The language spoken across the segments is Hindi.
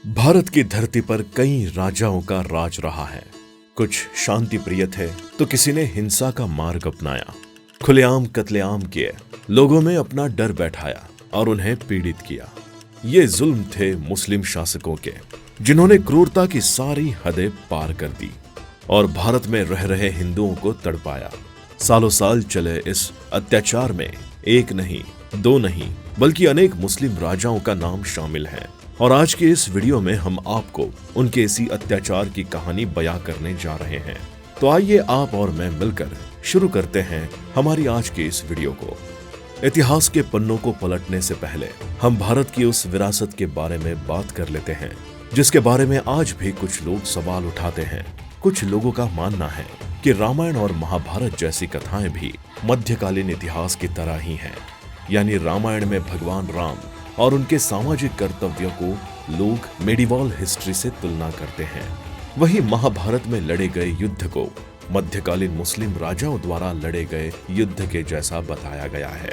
भारत की धरती पर कई राजाओं का राज रहा है। कुछ शांति प्रिय थे तो किसी ने हिंसा का मार्ग अपनाया, खुलेआम कत्लेआम किए, लोगों में अपना डर बैठाया और उन्हें पीड़ित किया। ये जुल्म थे मुस्लिम शासकों के, जिन्होंने क्रूरता की सारी हदें पार कर दी और भारत में रह रहे हिंदुओं को तड़पाया। सालों साल चले इस अत्याचार में एक नहीं, दो नहीं, बल्कि अनेक मुस्लिम राजाओं का नाम शामिल है। और आज के इस वीडियो में हम आपको उनके इसी अत्याचार की कहानी बयां करने जा रहे हैं। तो आइए आप और मैं मिलकर शुरू करते हैं हमारी आज की इस वीडियो को। इतिहास के पन्नों को पलटने से पहले हम भारत की उस विरासत के बारे में बात कर लेते हैं, जिसके बारे में आज भी कुछ लोग सवाल उठाते हैं। कुछ लोगों का मानना है कि रामायण और महाभारत जैसी कथाएं भी मध्यकालीन इतिहास की तरह ही हैं। यानी रामायण में भगवान राम और उनके सामाजिक कर्तव्यों को लोग मेडिवल हिस्ट्री से तुलना करते हैं। वहीं महाभारत में लड़े गए युद्ध को मध्यकालीन मुस्लिम राजाओं द्वारा लड़े गए युद्ध के जैसा बताया गया है।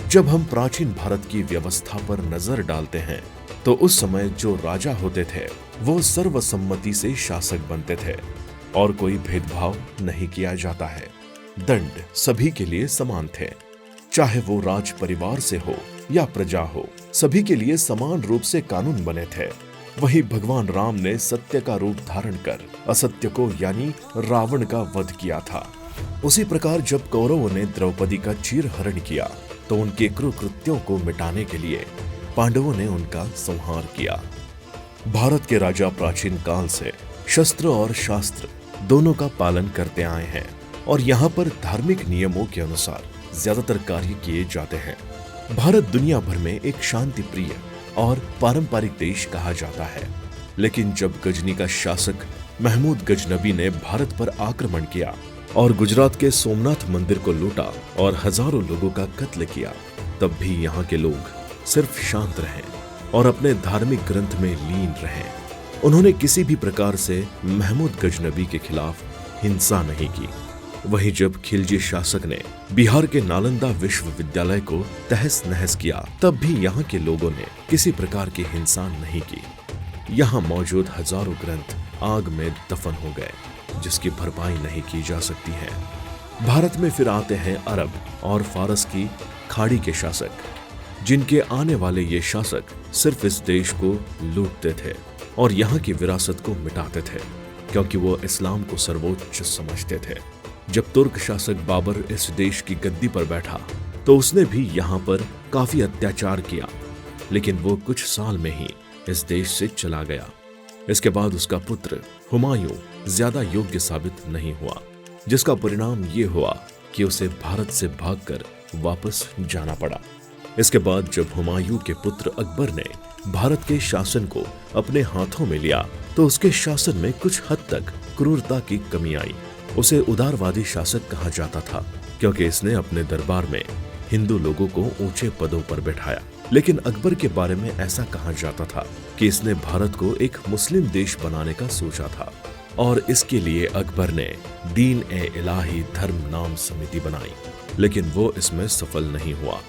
जब हम प्राचीन भारत की व्यवस्था पर नजर डालते हैं तो उस समय जो राजा होते थे वो सर्वसम्मति से शासक बनते थे और कोई भेदभाव नहीं किया जाता है। दंड सभी के लिए समान थे, चाहे वो राज परिवार से हो या प्रजा हो, सभी के लिए समान रूप से कानून बने थे। वहीं भगवान राम ने सत्य का रूप धारण कर असत्य को यानी रावण का वध किया था। उसी प्रकार जब कौरवों ने द्रौपदी का चीरहरण किया तो उनके क्रूर कृत्यों को मिटाने के लिए पांडवों ने उनका संहार किया। भारत के राजा प्राचीन काल से शस्त्र और शास्त्र दोनों का पालन करते आए हैं और यहाँ पर धार्मिक नियमों के अनुसार ज्यादातर कार्य किए जाते हैं। भारत दुनिया भर में एक शांति प्रिय और पारंपरिक देश कहा जाता है, लेकिन जब गजनी का शासक महमूद गजनबी ने भारत पर आक्रमण किया और गुजरात के सोमनाथ मंदिर को लूटा और हजारों लोगों का कत्ल किया, तब भी यहाँ के लोग सिर्फ शांत रहे और अपने धार्मिक ग्रंथ में लीन रहे। उन्होंने किसी भी प्रकार से महमूद गजनबी के खिलाफ हिंसा नहीं की। वहीं जब खिलजी शासक ने बिहार के नालंदा विश्वविद्यालय को तहस नहस किया, तब भी यहाँ के लोगों ने किसी प्रकार की हिंसा नहीं की। यहाँ मौजूद हजारों ग्रंथ आग में दफन हो गए, जिसकी भरपाई नहीं की जा सकती है। भारत में फिर आते हैं अरब और फारस की खाड़ी के शासक, जिनके आने वाले ये शासक सिर्फ इस देश को लूटते थे और यहाँ की विरासत को मिटाते थे, क्योंकि वो इस्लाम को सर्वोच्च समझते थे। जब तुर्क शासक बाबर इस देश की गद्दी पर बैठा तो उसने भी यहाँ पर काफी अत्याचार किया, लेकिन वो कुछ साल में ही इस देश से चला गया। इसके बाद उसका पुत्र हुमायूं ज्यादा योग्य साबित नहीं हुआ, जिसका परिणाम ये हुआ कि उसे भारत से भागकर वापस जाना पड़ा। इसके बाद जब हुमायूं के पुत्र अकबर ने भारत के शासन को अपने हाथों में लिया तो उसके शासन में कुछ हद तक क्रूरता की कमी आई। उसे उदारवादी शासक कहा जाता था, क्योंकि इसने अपने दरबार में हिंदू लोगों को ऊंचे पदों पर बैठाया। लेकिन अकबर के बारे में ऐसा कहा जाता था कि इसने भारत को एक मुस्लिम देश बनाने का सोचा था और इसके लिए अकबर ने दीन ए इलाही धर्म नाम समिति बनाई, लेकिन वो इसमें सफल नहीं हुआ।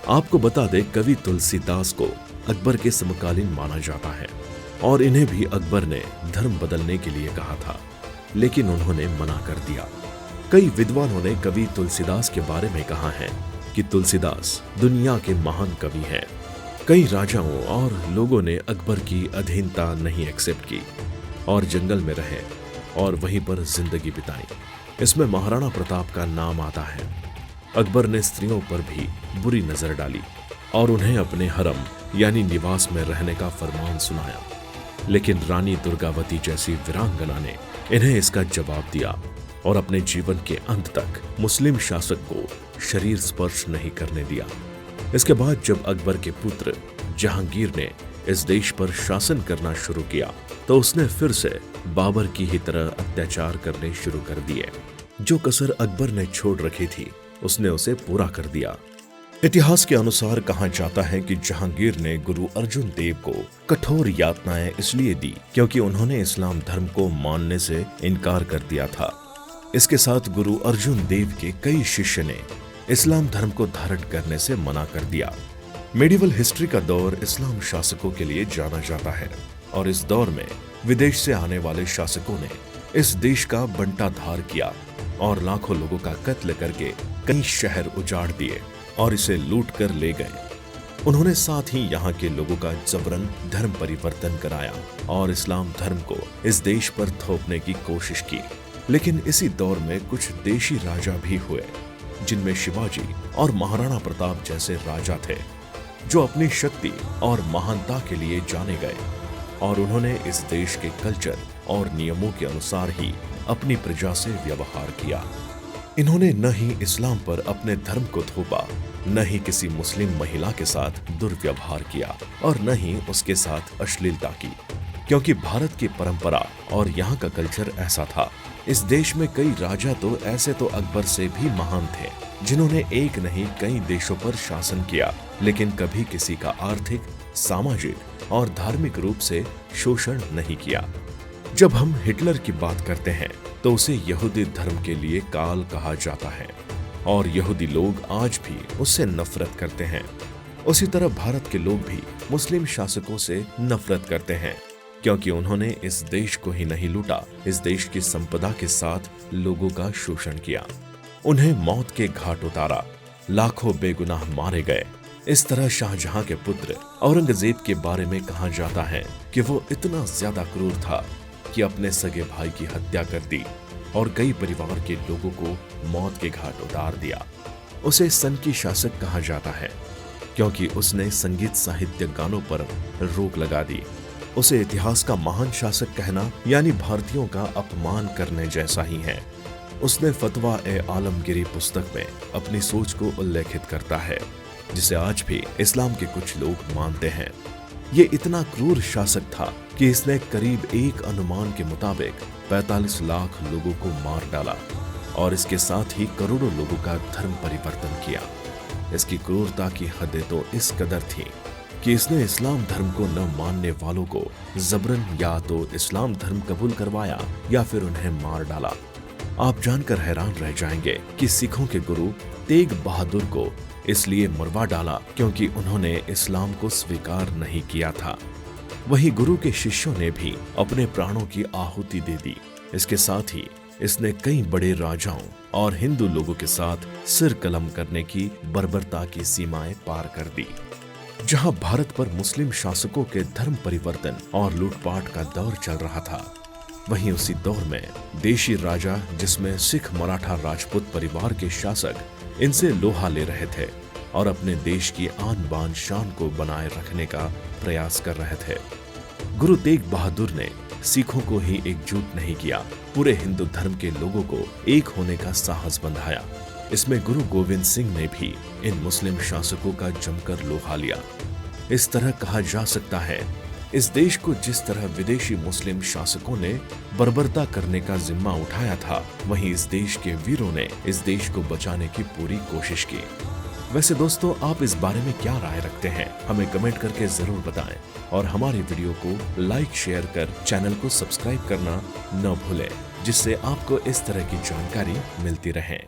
आपको बता दें, कवि तुलसीदास को अकबर के समकालीन माना जाता है और इन्हें भी अकबर ने धर्म बदलने के लिए कहा था, लेकिन उन्होंने मना कर दिया। कई विद्वानों ने कवि तुलसीदास के बारे में कहा है कि तुलसीदास दुनिया के महान कवि हैं। कई राजाओं और लोगों ने अकबर की अधीनता नहीं एक्सेप्ट की और जंगल में रहे और वहीं पर जिंदगी बिताई। इसमें महाराणा प्रताप का नाम आता है। अकबर ने स्त्रियों पर भी बुरी नजर डाली और उन्हें अपने हरम यानी निवास में रहने का फरमान सुनाया, लेकिन रानी दुर्गावती जैसी वीरांगना ने इन्हें इसका जवाब दिया और अपने जीवन के अंत तक मुस्लिम शासक को शरीर स्पर्श नहीं करने दिया। इसके बाद जब अकबर के पुत्र जहांगीर ने इस देश पर शासन करना शुरू किया तो उसने फिर से बाबर की ही तरह अत्याचार करने शुरू कर दिए। जो कसर अकबर ने छोड़ रखी थी उसने उसे पूरा कर दिया। इतिहास के अनुसार कहा जाता है कि जहांगीर ने गुरु अर्जुन देव को कठोर यातनाएं इसलिए दी क्योंकि उन्होंने इस्लाम धर्म को मानने से इनकार कर दिया था। इसके साथ गुरु अर्जुन देव के कई शिष्य ने इस्लाम धर्म को धारण करने से मना कर दिया। मेडिवल हिस्ट्री का दौर इस्लाम शासकों के लिए जाना जाता है। और इस दौर में विदेश से आने वाले शासकों ने इस देश का बंटाधार किया और लाखों लोगों का कत्ल करके कई शहर उजाड़ दिए और इसे लूट कर ले गए। उन्होंने साथ ही यहाँ के लोगों का जबरन धर्म परिवर्तन कराया और इस्लाम धर्म को इस देश पर थोपने की कोशिश की। लेकिन इसी दौर में कुछ देशी राजा भी हुए, जिनमें शिवाजी और महाराणा प्रताप जैसे राजा थे, जो अपनी शक्ति और महानता के लिए जाने गए और उन्होंने इस देश के कल्चर और नियमों के अनुसार ही अपनी प्रजा से व्यवहार किया। इन्होंने न ही इस्लाम पर अपने धर्म को थोपा, न ही किसी मुस्लिम महिला के साथ दुर्व्यवहार किया और न ही उसके साथ अश्लीलता की, क्योंकि भारत की परंपरा और यहाँ का कल्चर ऐसा था। इस देश में कई राजा तो ऐसे तो अकबर से भी महान थे, जिन्होंने एक नहीं कई देशों पर शासन किया, लेकिन कभी किसी का आर्थिक, सामाजिक और धार्मिक रूप से शोषण नहीं किया। जब हम हिटलर की बात करते हैं तो उसे यहूदी धर्म के लिए काल कहा जाता है और यहूदी लोग आज भी उससे नफरत करते हैं। उसी तरह भारत के लोग भी मुस्लिम शासकों से नफरत करते हैं, क्योंकि उन्होंने इस देश को ही नहीं लूटा, इस देश की संपदा के साथ लोगों का शोषण किया, उन्हें मौत के घाट उतारा, लाखों बेगुनाह मारे गए। इस तरह शाहजहां के पुत्र औरंगजेब के बारे में कहा जाता है कि वो इतना ज्यादा क्रूर था कि अपने सगे भाई की हत्या कर दी और कई परिवार के लोगों को मौत के घाट उतार दिया। उसे सन की शासक कहा जाता है, क्योंकि उसने संगीत साहित्य गानों पर रोक लगा दी। उसे इतिहास का महान शासक कहना यानी भारतीयों का अपमान करने जैसा ही है। उसने फतवा ए आलमगिरी पुस्तक में अपनी सोच को उल्लेखित करता है, जिसे आज भी इस्लाम के कुछ लोग मानते हैं। ये इतना क्रूर शासक था कि इसने करीब एक अनुमान के मुताबिक 45 लाख लोगों को मार डाला और इसके साथ ही करोड़ों लोगों का धर्म परिवर्तन किया। इसकी क्रूरता की हदें तो इस कदर थी कि इसने इस्लाम धर्म को न मानने वालों को जबरन या तो इस्लाम धर्म कबूल करवाया या फिर उन्हें मार डाला। आप जानकर हैरान रह जाएंगे कि सिखों के गुरु तेग बहादुर को इसलिए मरवा डाला क्योंकि उन्होंने इस्लाम को स्वीकार नहीं किया था। वही गुरु के शिष्यों ने भी अपने प्राणों की आहुति दे दी। इसके साथ ही इसने कई बड़े राजाओं और हिंदू लोगों के साथ सिर कलम करने की बर्बरता की सीमाएं पार कर दी। जहां भारत पर मुस्लिम शासकों के धर्म परिवर्तन और लूटपाट का दौर चल रहा था, वहीं उसी दौर में देशी राजा, जिसमें सिख मराठा राजपूत परिवार के शासक इनसे लोहा ले रहे थे और अपने देश की आन बान शान को बनाए रखने का प्रयास कर रहे थे। गुरु तेग बहादुर ने सिखों को ही एकजुट नहीं किया, पूरे हिंदू धर्म के लोगों को एक होने का साहस बंधाया। इसमें गुरु गोविंद सिंह ने भी इन मुस्लिम शासकों का जमकर लोहा लिया। इस तरह कहा जा सकता है, इस देश को जिस तरह विदेशी मुस्लिम शासकों ने बर्बरता करने का जिम्मा उठाया था, वहीं इस देश के वीरों ने इस देश को बचाने की पूरी कोशिश की। वैसे दोस्तों, आप इस बारे में क्या राय रखते हैं, हमें कमेंट करके जरूर बताएं और हमारी वीडियो को लाइक शेयर कर चैनल को सब्सक्राइब करना न भूलें, जिससे आपको इस तरह की जानकारी मिलती रहे।